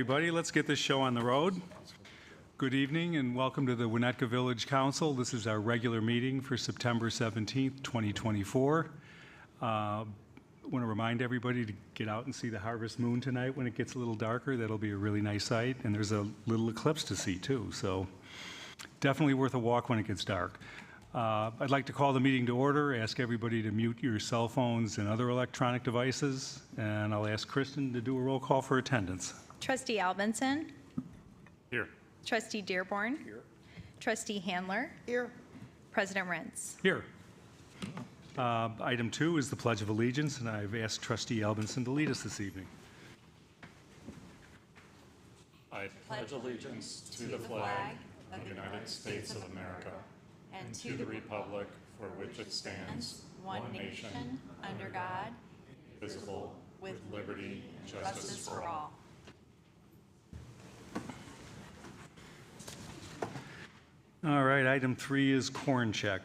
Everybody, let's get this show on the road. Good evening and welcome to the Winnetka Village Council. This is our regular meeting for September 17th, 2024. I want to remind everybody to get out and see the harvest moon tonight when it gets a little darker. That'll be a really nice sight, and there's a little eclipse to see too, so definitely worth a walk when it gets dark. I'd like to call the meeting to order, ask everybody to mute your cell phones and other electronic devices, and I'll ask Kristen to do a roll call for attendance. Trustee Albinson. Here. Trustee Dearborn. Here. Trustee Handler. Here. President Rentz. Here. Item 2 is the Pledge of Allegiance, and I've asked Trustee Albinson to lead us this evening. I pledge allegiance to the flag of the United States of America and to the republic for which it stands, one nation, under God, indivisible, with liberty and justice for all. All right, item 3 is corn check.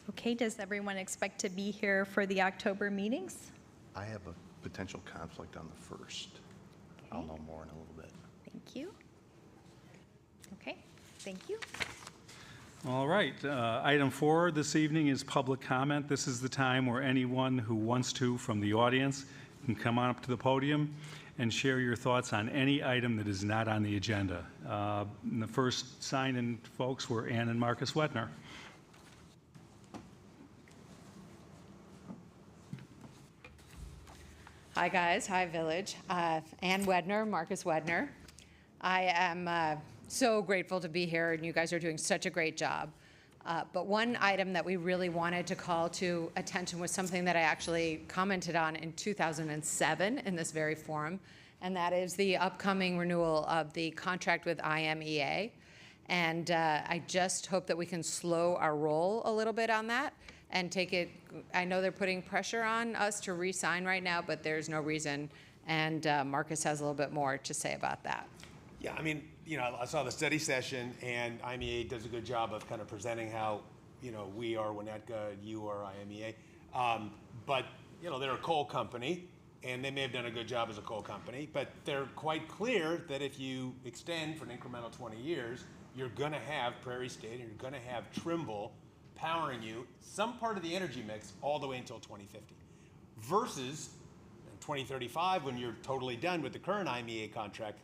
Okay, does everyone expect to be here for the October meetings? I have a potential conflict on the 1st. I'll know more in a little bit. Thank you. Okay, thank you. All right, item 4 this evening is public comment. This is the time where anyone who wants to from the audience can come on up to the podium and share your thoughts on any item that is not on the agenda. And the first sign-in folks were Ann and Marcus Wedner. Hi guys, hi Village. Ann Wedner, Marcus Wedner. I am so grateful to be here and you guys are doing such a great job. But one item that we really wanted to call to attention was something that I actually commented on in 2007 in this very forum, and that is the upcoming renewal of the contract with IMEA. And I just hope that we can slow our roll a little bit on that and take it. I know they're putting pressure on us to re-sign right now, but there's no reason. And Marcus has a little bit more to say about that. Yeah, I mean, I saw the study session, and IMEA does a good job of kind of presenting how, we are Winnetka, you are IMEA. But, they're a coal company, and they may have done a good job as a coal company, but they're quite clear that if you extend for an incremental 20 years, you're going to have Prairie State and you're going to have Trimble powering you some part of the energy mix all the way until 2050. Versus in 2035, when you're totally done with the current IMEA contract,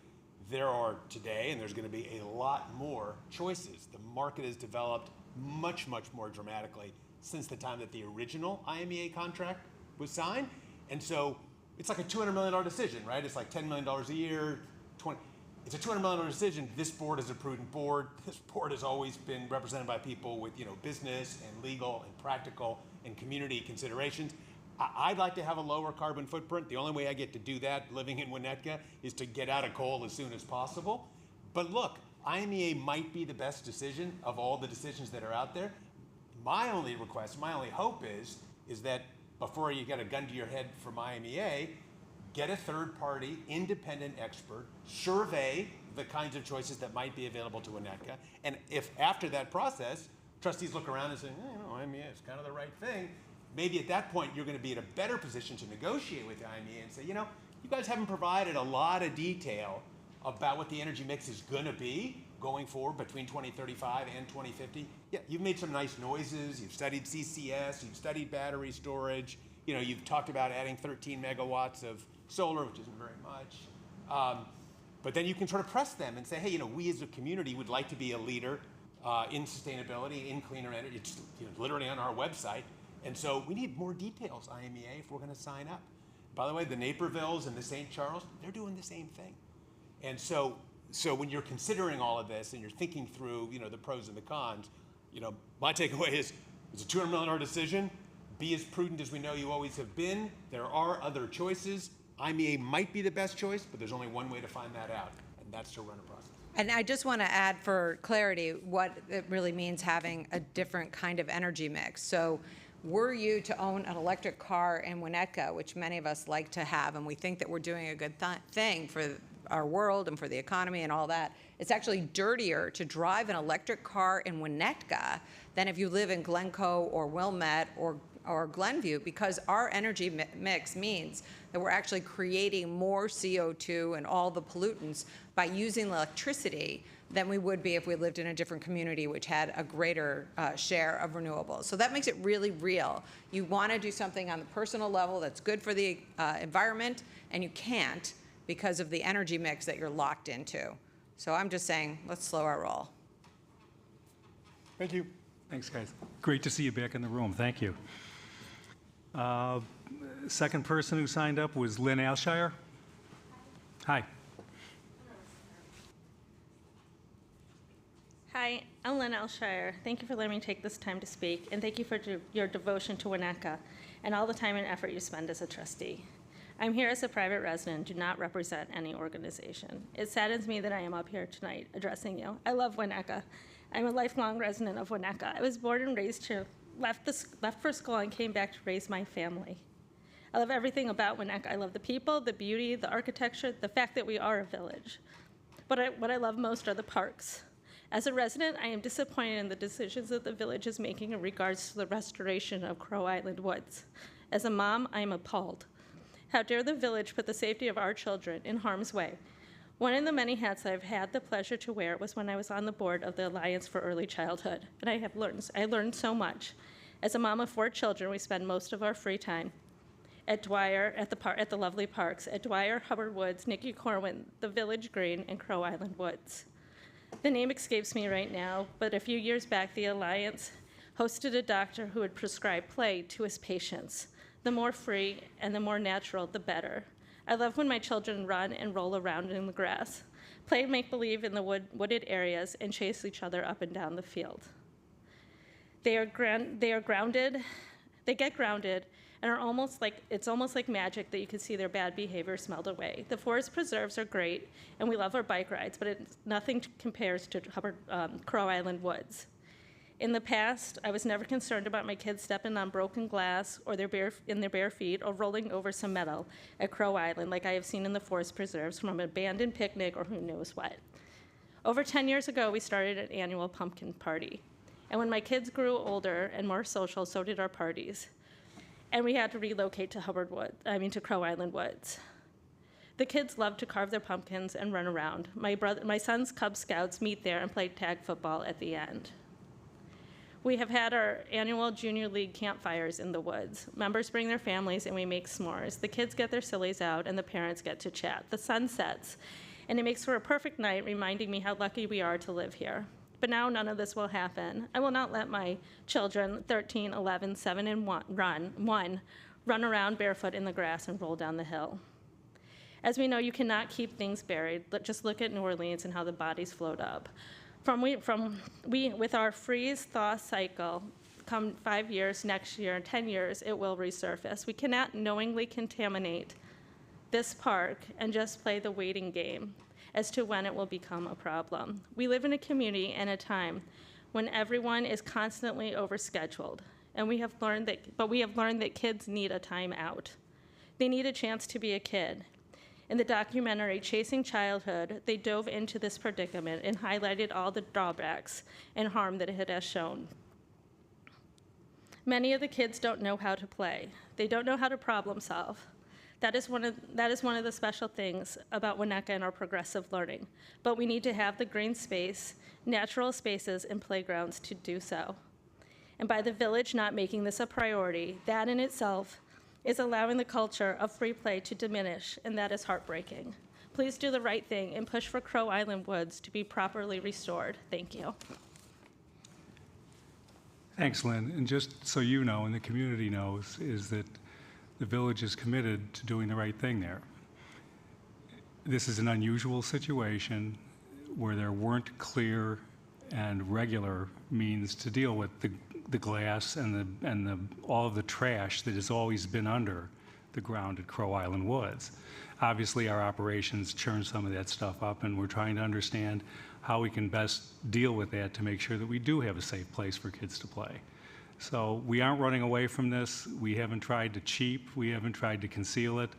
there are today, and there's going to be a lot more choices. The market has developed much, much more dramatically since the time that the original IMEA contract was signed. And so it's like a $200 million decision, right? It's like $10 million a year, it's a $200 million decision. This board is a prudent board. This board has always been represented by people with, business and legal and practical and community considerations. I'd like to have a lower carbon footprint. The only way I get to do that living in Winnetka is to get out of coal as soon as possible. But look, IMEA might be the best decision of all the decisions that are out there. My only request, my only hope is that before you get a gun to your head from IMEA, get a third-party, independent expert, survey the kinds of choices that might be available to Winnetka. And if after that process, trustees look around and say, IMEA is kind of the right thing, maybe at that point you're going to be in a better position to negotiate with the IMEA and say, you guys haven't provided a lot of detail about what the energy mix is going to be going forward between 2035 and 2050. Yeah, you've made some nice noises. You've studied CCS. You've studied battery storage. You've talked about adding 13 megawatts of solar, which isn't very much. But then you can sort of press them and say, hey, we as a community would like to be a leader in sustainability, in cleaner energy. It's literally on our website. And so we need more details, IMEA, if we're going to sign up. By the way, the Napervilles and the St. Charles, they're doing the same thing. And so when you're considering all of this and you're thinking through, the pros and the cons, my takeaway is it's a $200 million decision. Be as prudent as we know you always have been. There are other choices. IMEA might be the best choice, but there's only one way to find that out, and that's to run a process. And I just want to add for clarity what it really means having a different kind of energy mix. So were you to own an electric car in Winnetka, which many of us like to have, and we think that we're doing a good thing for our world and for the economy and all that, it's actually dirtier to drive an electric car in Winnetka than if you live in Glencoe or Wilmette or or Glenview, because our energy mix means that we're actually creating more CO2 and all the pollutants by using electricity than we would be if we lived in a different community which had a greater share of renewables. So that makes it really real. You want to do something on the personal level that's good for the environment, and you can't because of the energy mix that you're locked into. So I'm just saying, let's slow our roll. Thank you. Thanks, guys. Great to see you back in the room. Thank you. Second person who signed up was Lynn Alshire. Hi. Hi, I'm Lynn Alshire. Thank you for letting me take this time to speak, and thank you for your devotion to Winnetka and all the time and effort you spend as a trustee. I'm here as a private resident, do not represent any organization. It saddens me that I am up here tonight addressing you. I love Winnetka. I'm a lifelong resident of Winnetka. I was born and raised here, left for school, and came back to raise my family. I love everything about Winnetka. I love the people, the beauty, the architecture, the fact that we are a village. But what I love most are the parks. As a resident, I am disappointed in the decisions that the village is making in regards to the restoration of Crow Island Woods. As a mom, I am appalled. How dare the village put the safety of our children in harm's way? One of the many hats I've had the pleasure to wear was when I was on the board of the Alliance for Early Childhood, and I learned so much. As a mom of 4 children, we spend most of our free time at Dwyer, at the lovely parks, at Dwyer, Hubbard Woods, Nicky Corwin, the Village Green, and Crow Island Woods. The name escapes me right now, but a few years back, the Alliance hosted a doctor who would prescribe play to his patients. The more free and the more natural, the better. I love when my children run and roll around in the grass, play make-believe in the wooded areas, and chase each other up and down the field. They get grounded, and it's almost like magic that you can see their bad behavior smelled away. The forest preserves are great, and we love our bike rides, but nothing compares to Crow Island Woods. In the past, I was never concerned about my kids stepping on broken glass or in their bare feet or rolling over some metal at Crow Island like I have seen in the forest preserves from an abandoned picnic or who knows what. Over 10 years ago, we started an annual pumpkin party. And when my kids grew older and more social, so did our parties. And we had to relocate to to Crow Island Woods. The kids loved to carve their pumpkins and run around. My son's Cub Scouts meet there and play tag football at the end. We have had our annual Junior League campfires in the woods. Members bring their families and we make s'mores. The kids get their sillies out and the parents get to chat. The sun sets, and it makes for a perfect night, reminding me how lucky we are to live here. But now none of this will happen. I will not let my children, 13, 11, 7, and 1, run around barefoot in the grass and roll down the hill. As we know, you cannot keep things buried. Just look at New Orleans and how the bodies float up. With our freeze-thaw cycle, come 5 years, next year, 10 years, it will resurface. We cannot knowingly contaminate this park and just play the waiting game as to when it will become a problem. We live in a community and a time when everyone is constantly overscheduled, and we have learned that kids need a time out. They need a chance to be a kid. In the documentary, Chasing Childhood, they dove into this predicament and highlighted all the drawbacks and harm that it has shown. Many of the kids don't know how to play. They don't know how to problem solve. That is one of the special things about Winnetka and our progressive learning. But we need to have the green space, natural spaces, and playgrounds to do so. And by the village not making this a priority, that in itself is allowing the culture of free play to diminish, and that is heartbreaking. Please do the right thing and push for Crow Island Woods to be properly restored. Thank you. Thanks, Lynn. And just so you know, and the community knows, is that the village is committed to doing the right thing there. This is an unusual situation where there weren't clear and regular means to deal with the glass and all of the trash that has always been under the ground at Crow Island Woods. Obviously, our operations churn some of that stuff up, and we're trying to understand how we can best deal with that to make sure that we do have a safe place for kids to play. So we aren't running away from this. We haven't tried to cheat. We haven't tried to conceal it.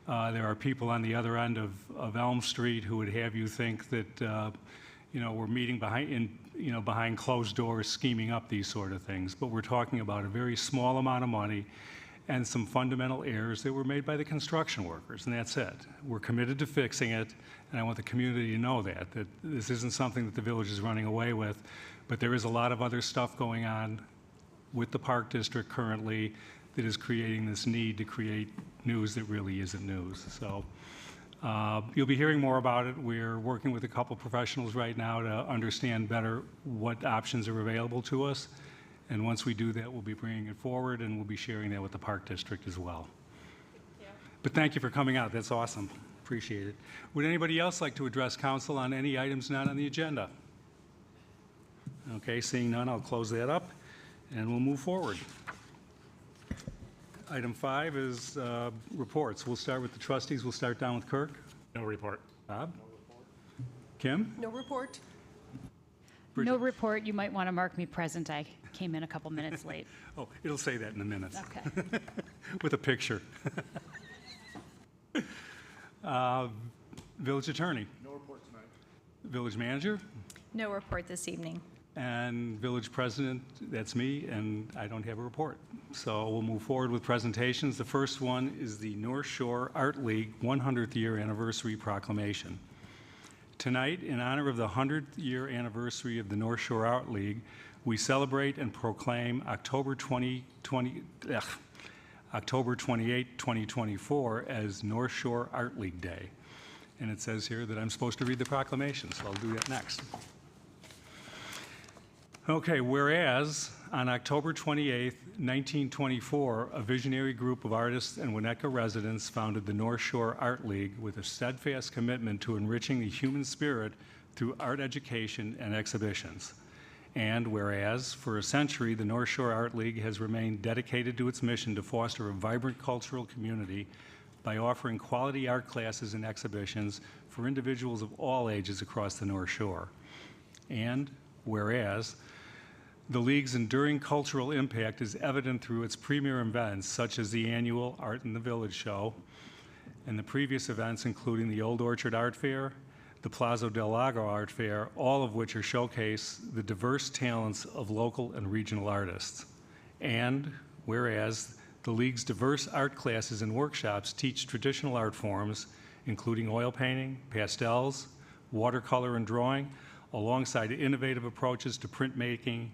There are people on the other end of Elm Street who would have you think that we're meeting behind closed doors scheming up these sort of things, but we're talking about a very small amount of money and some fundamental errors that were made by the construction workers, and that's it. We're committed to fixing it, and I want the community to know that this isn't something that the village is running away with, but there is a lot of other stuff going on with the Park District currently that is creating this need to create news that really isn't news. So you'll be hearing more about it. We're working with a couple professionals right now to understand better what options are available to us. And once we do that, we'll be bringing it forward, and we'll be sharing that with the Park District as well. But thank you for coming out. That's awesome. Appreciate it. Would anybody else like to address council on any items not on the agenda? Okay, seeing none, I'll close that up, and we'll move forward. Item 5 is reports. We'll start with the trustees. We'll start down with Kirk. No report. Bob? Kim? No report. No report. You might want to mark me present. I came in a couple minutes late. Oh, it'll say that in the minutes. Okay. With a picture. Village attorney. No report tonight. Village manager. No report this evening. And village president, that's me, and I don't have a report. So we'll move forward with presentations. The first one is the North Shore Art League 100th year anniversary proclamation. Tonight, in honor of the 100th year anniversary of the North Shore Art League, we celebrate and proclaim October 28, 2024 as North Shore Art League Day. And it says here that I'm supposed to read the proclamation, so I'll do that next. Okay, whereas on October 28, 1924, a visionary group of artists and Winnetka residents founded the North Shore Art League with a steadfast commitment to enriching the human spirit through art education and exhibitions. And whereas, for a century, the North Shore Art League has remained dedicated to its mission to foster a vibrant cultural community by offering quality art classes and exhibitions for individuals of all ages across the North Shore. And whereas, the League's enduring cultural impact is evident through its premier events, such as the annual Art in the Village show, and the previous events including the Old Orchard Art Fair, the Plaza del Lago Art Fair, all of which are showcase the diverse talents of local and regional artists. And whereas, the League's diverse art classes and workshops teach traditional art forms, including oil painting, pastels, watercolor and drawing, alongside innovative approaches to printmaking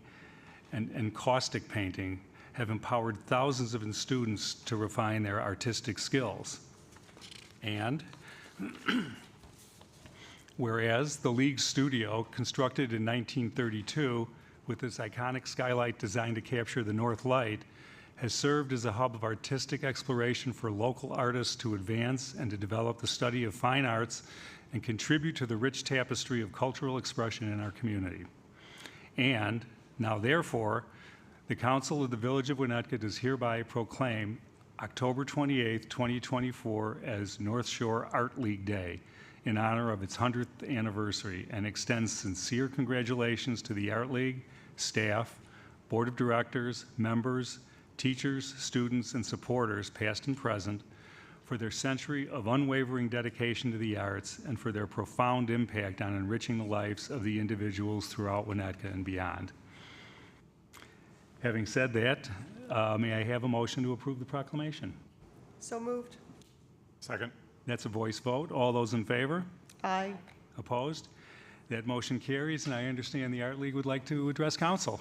and caustic painting, have empowered thousands of students to refine their artistic skills. And whereas the League studio, constructed in 1932 with its iconic skylight designed to capture the North Light, has served as a hub of artistic exploration for local artists to advance and to develop the study of fine arts and contribute to the rich tapestry of cultural expression in our community. And now, therefore, the Council of the Village of Winnetka does hereby proclaim October 28, 2024 as North Shore Art League Day in honor of its 100th anniversary, and extends sincere congratulations to the Art League, staff, board of directors, members, teachers, students, and supporters, past and present, for their century of unwavering dedication to the arts and for their profound impact on enriching the lives of the individuals throughout Winnetka and beyond. Having said that, may I have a motion to approve the proclamation? So moved. Second. That's a voice vote. All those in favor? Aye. Opposed? That motion carries, and I understand the Art League would like to address council.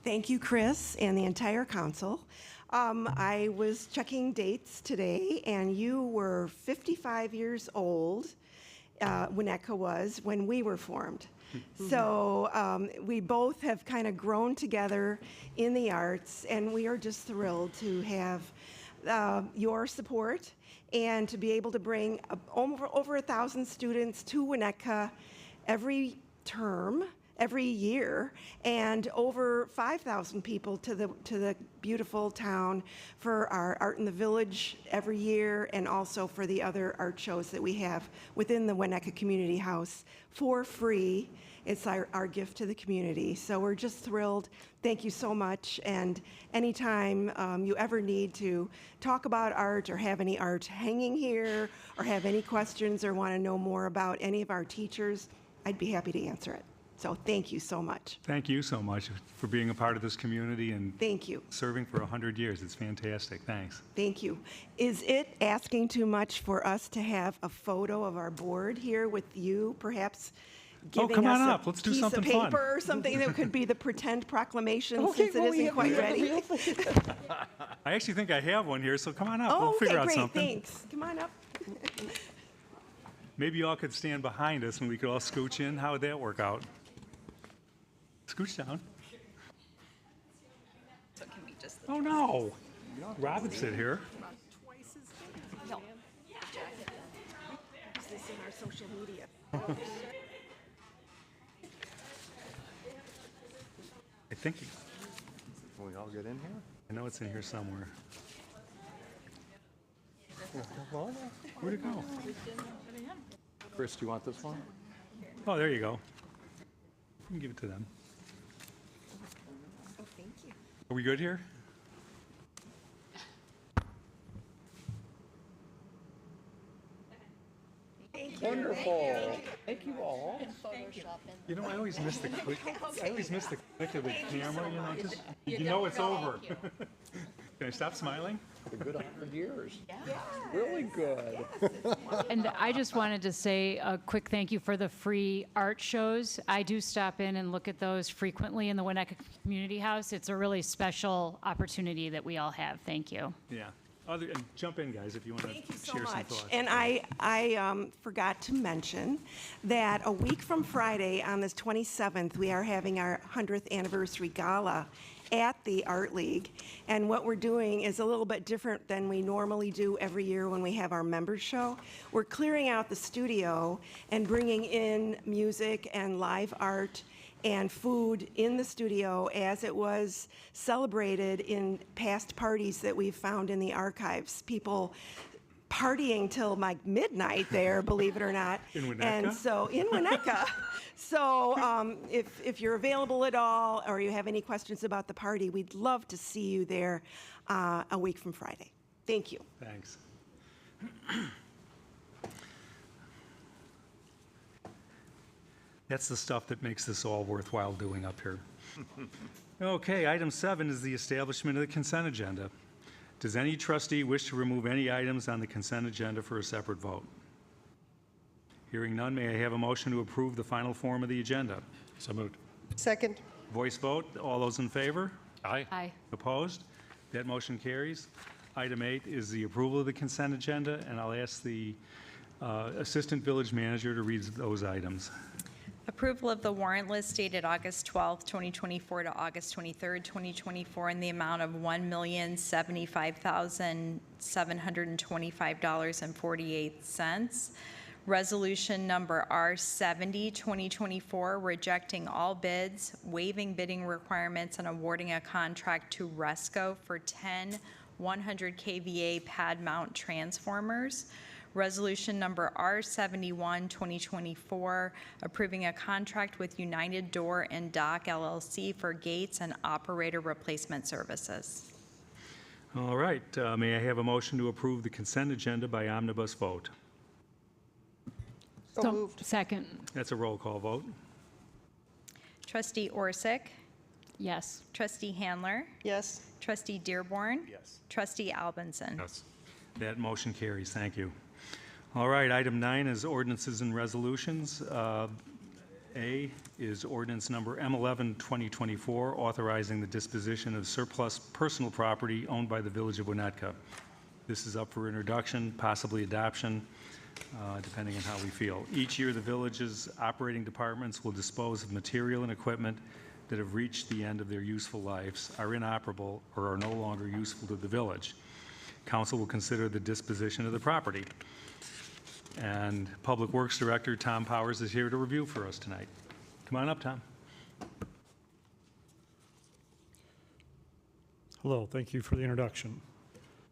Thank you, Chris, and the entire council. I was checking dates today, and you were 55 years old, Winnetka was, when we were formed. So we both have kind of grown together in the arts, and we are just thrilled to have your support and to be able to bring over 1,000 students to Winnetka every term every year, and over 5,000 people to the beautiful town for our Art in the Village every year, and also for the other art shows that we have within the Winnetka Community House for free. It's our gift to the community. So we're just thrilled. Thank you so much. And anytime you ever need to talk about art or have any art hanging here or have any questions or want to know more about any of our teachers, I'd be happy to answer it. So thank you so much. Thank you so much for being a part of this community and Thank you. serving for 100 years. It's fantastic. Thanks. Thank you. Is it asking too much for us to have a photo of our board here with you, perhaps giving come on us up. a Let's do piece something of fun. paper or something that could be the pretend proclamation since it isn't quite ready? I actually think I have one here, so come on up. Oh, we'll okay, figure out great, something. thanks. Come on up. Maybe y'all could stand behind us and we could all scooch in. How would that work out? Scooch down. Oh, no. Robin, sit here. Use this in our social media. I think, Can we all get in here? I know it's in here somewhere. Where'd it go? Chris, do you want this one? Oh, there you go. You can give it to them. Oh, thank you. Are we good here? Wonderful. Thank you all. You know, I always miss the click. I always miss the click of the camera. You know, just you know it's over. Can I stop smiling? A good 100 years. Really good. And I just wanted to say a quick thank you for the free art shows. I do stop in and look at those frequently in the Winnetka Community House. It's a really special opportunity that we all have. Thank you. Yeah. And jump in, guys, if you want to Thank you so share some much. thoughts. And I forgot to mention that a week from Friday, on this 27th, we are having our 100th anniversary gala at the Art League. And what we're doing is a little bit different than we normally do every year when we have our members show. We're clearing out the studio and bringing in music and live art and food in the studio as it was celebrated in past parties that we've found in the archives. People partying till like midnight there, believe it or not. In Winnetka? And so, in Winnetka. So if you're available at all or you have any questions about the party, we'd love to see you there a week from Friday. Thank you. Thanks. That's the stuff that makes this all worthwhile doing up here. Okay, item 7 is the establishment of the consent agenda. Does any trustee wish to remove any items on the consent agenda for a separate vote? Hearing none, may I have a motion to approve the final form of the agenda? So moved. Second. Voice vote, all those in favor? Aye. Aye. Opposed? That motion carries. Item 8 is the approval of the consent agenda, and I'll ask the Assistant Village Manager to read those items. Approval of the warrant list dated August 12, 2024 to August 23, 2024 in the amount of $1,075,725.48. Resolution number R70, 2024, rejecting all bids, waiving bidding requirements, and awarding a contract to Resco for 10 100 kVA pad mount transformers. Resolution number R71, 2024, approving a contract with United Door and Dock LLC for gates and operator replacement services. All right, may I have a motion to approve the consent agenda by omnibus vote? So moved. Second. That's a roll call vote. Trustee Orsic, Yes. Trustee Handler, Yes. Trustee Dearborn, Yes. Trustee Albinson. Yes. That motion carries. Thank you. All right, item 9 is ordinances and resolutions. A is ordinance number M11, 2024, authorizing the disposition of surplus personal property owned by the Village of Winnetka. This is up for introduction, possibly adoption, depending on how we feel. Each year, the village's operating departments will dispose of material and equipment that have reached the end of their useful lives, are inoperable, or are no longer useful to the village. Council will consider the disposition of the property. And Public Works Director Tom Powers is here to review for us tonight. Come on up, Tom. Hello, thank you for the introduction.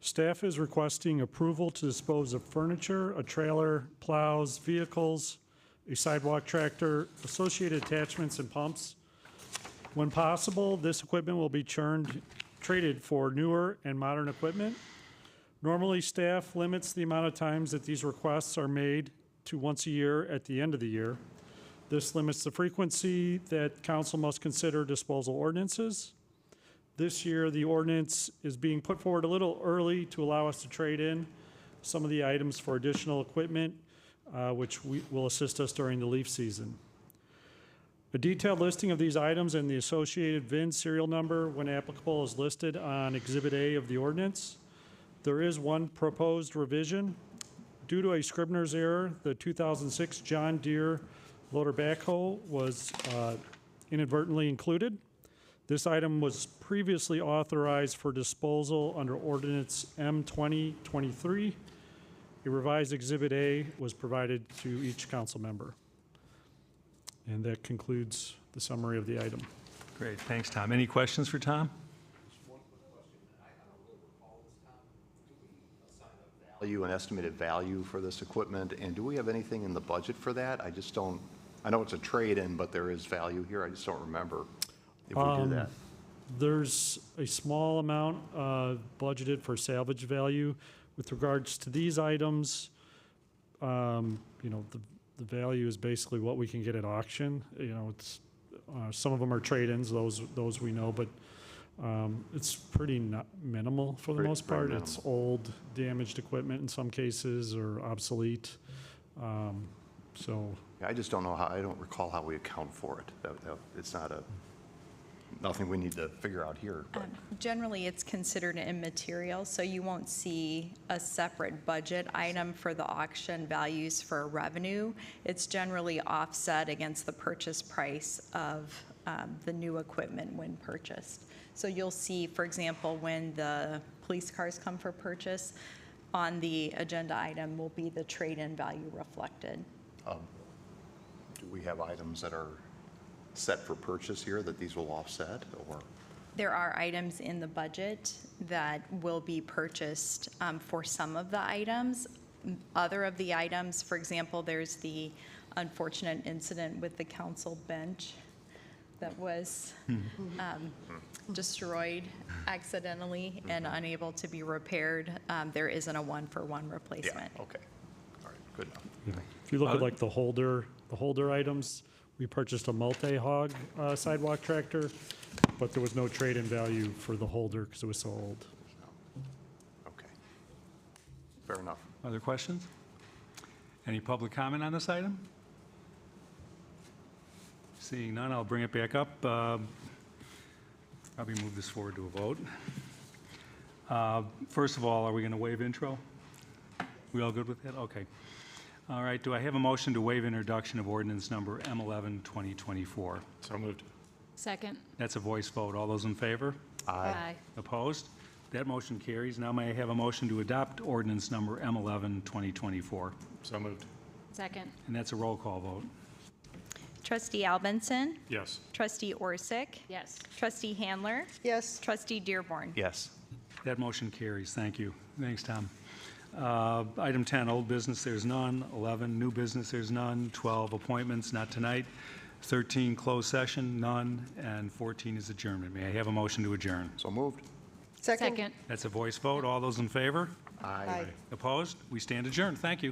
Staff is requesting approval to dispose of furniture, a trailer, plows, vehicles, a sidewalk tractor, associated attachments and pumps. When possible, this equipment will be traded for newer and modern equipment. Normally, staff limits the amount of times that these requests are made to once a year at the end of the year. This limits the frequency that council must consider disposal ordinances. This year, the ordinance is being put forward a little early to allow us to trade in some of the items for additional equipment, which will assist us during the leaf season. A detailed listing of these items and the associated VIN serial number, when applicable, is listed on Exhibit A of the ordinance. There is one proposed revision. Due to a Scribner's error, the 2006 John Deere loader backhoe was inadvertently included. This item was previously authorized for disposal under Ordinance M2023. A revised Exhibit A was provided to each council member. And that concludes the summary of the item. Great, thanks, Tom. Any questions for Tom? Value and estimated value for this equipment, and do we have anything in the budget for that? I just don't, I know it's a trade-in, but there is value here. I just don't remember if we do that. There's a small amount budgeted for salvage value. With regards to these items, the value is basically what we can get at auction. It's some of them are trade-ins, those we know, but it's pretty minimal for the most part. Pretty It's old, damaged equipment in some cases, or obsolete. So I just don't know how, I don't recall how we account for it. It's not nothing we need to figure out here. But. Generally, it's considered immaterial, so you won't see a separate budget item for the auction values for revenue. It's generally offset against the purchase price of the new equipment when purchased. So you'll see, for example, when the police cars come for purchase, on the agenda item will be the trade-in value reflected. Do we have items that are set for purchase here that these will offset, or? There are items in the budget that will be purchased for some of the items. Other of the items, for example, there's the unfortunate incident with the council bench that was destroyed accidentally and unable to be repaired. There isn't a one-for-one replacement. Yeah, okay. All right, good enough. if you look at like the holder items, we purchased a multi-hog sidewalk tractor, but there was no trade-in value for the holder because it was so old. Okay. Fair enough. Other questions? Any public comment on this item? Seeing none, I'll bring it back up. Probably move this forward to a vote. First of all, are we going to waive intro? We all good with that? Okay. All right, do I have a motion to waive introduction of ordinance number M11, 2024? So moved. Second. That's a voice vote. All those in favor? Aye. Opposed? That motion carries. Now may I have a motion to adopt ordinance number M11, 2024? So moved. Second. And that's a roll call vote. Trustee Albinson? Yes. Trustee Orsick? Yes. Trustee Handler? Yes. Trustee Dearborn? Yes. That motion carries. Thank you. Thanks, Tom. Item 10, old business, there's none. 11, new business, there's none. 12, appointments, not tonight. 13, closed session, none. And 14 is adjournment. May I have a motion to adjourn? So moved? Second. That's a voice vote. All those in favor? Aye. Opposed? We stand adjourned. Thank you.